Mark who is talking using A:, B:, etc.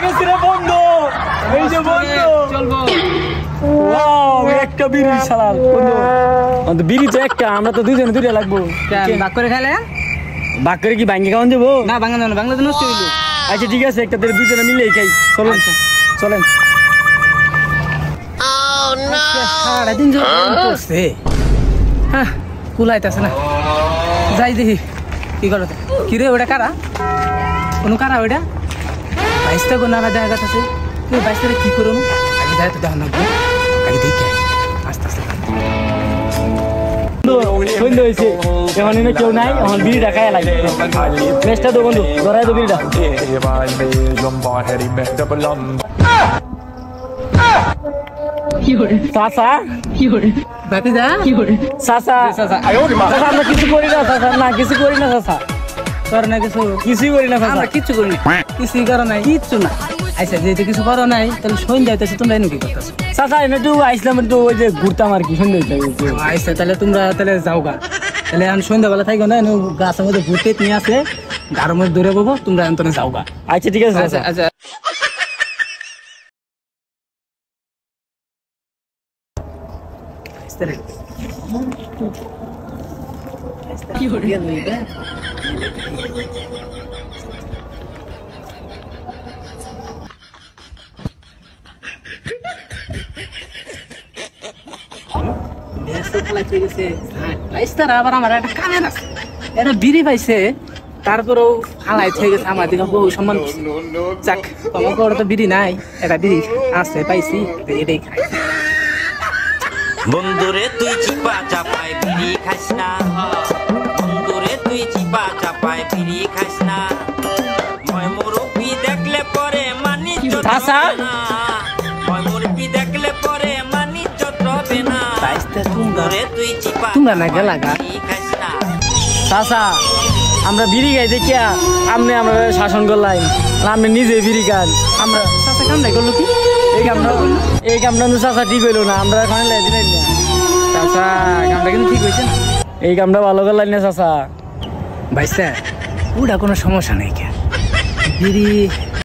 A: গেছে রে বন্ধু এই যে বন্ধু চলবো ওয়াও একটা বিড়ি শালার বন্ধু অন্ত বিড়ি তো একটা আমরা তো দুইজনে দুইটা লাগবো
B: ভাগ করে খাইলে
A: ভাগ করে কি ভাঙ্গি খাওয়ান দেবো
B: না ভাঙা না বাংলা তো নষ্ট হইলো
A: আচ্ছা ঠিক আছে একটা ধরে দুইজনে মিলেই খাই চলেন চলেন
B: সারাদিন করছে হ্যাঁ কুলাইতেছে না যাই দেখি কি করো কি রে ওটা কারা কোনো কারা ওইটা বাইশটা গোনা দেখা যাচ্ছে তুই বাইশটা কি করো আগে যাই তো দেখা লাগবে আগে দেখে আস্তে আস্তে
A: সন্ধ্যা হয়েছে এখন এনে কেউ নাই এখন বিড়িটা খাই লাগে বেশটা তো বন্ধু ধরাই তো বিড়িটা চাচা
B: বাতিজা
A: চাচা আমরা কিছু করি না চাচা না কিছু করি না চাচা
B: করো না কিছু
A: কিছুই করি না চাচা
B: কিচ্ছু করি না কিছুই করো নাই কিচ্ছু না আচ্ছা যেহেতু কিছু করো নাই তাহলে সন্ধ্যা হইতেছে তোমরা এনে কি করতেছো
A: চাচা এনে তো আইসলাম তো ওই যে ঘুরতাম আর কি সন্ধ্যা
B: আচ্ছা তাহলে তোমরা তাহলে যাও গা তাহলে এখন সন্ধ্যাবেলা থাকো না গাছের মধ্যে ঘুরতে নিয়ে আসে গাড়ির মধ্যে দৌড়ে পাবো তোমরা এখন যাও গা
A: আচ্ছা ঠিক আছে চাচা
B: আচ্ছা কি হল আবার আমার একটা কামের আছে এটা বিড়ি পাইছে তারপরেও হালাই থেকে গেছে আমার দিকে বহু সম্মান যাক তোমাকে ওরা তো বিড়ি নাই এটা বিড়ি আছে পাইছি এটাই খাই
C: বন্ধুরে তুই চিপা চাপায় বিড়ি খাস না বন্ধুরে তুই চিপা চাপায় বিড়ি খাস না ময় মুরব্বি দেখলে পরে মানি
A: চাচা
C: ময় মুরব্বি দেখলে পরে মানি চটবে না বন্ধুরে তুই চিপা
B: তোমরা না গেলা গা
C: খাস না
A: চাচা আমরা বিড়ি খাই দেখিয়া আমরা শাসন করলাম আপনি নিজে বিড়ি খান আমরা
B: চাচা কামড়াই করলো কি
A: এই কামটা চাচা ঠিক হইলো না আমরা এখন দিলেন না
B: চাচা কামটা কিন্তু ঠিক হয়েছে না
A: এই কামটা ভালো করলাম না চাচা
B: ভাইসা ওটা কোনো সমস্যা নেই কে বিড়ি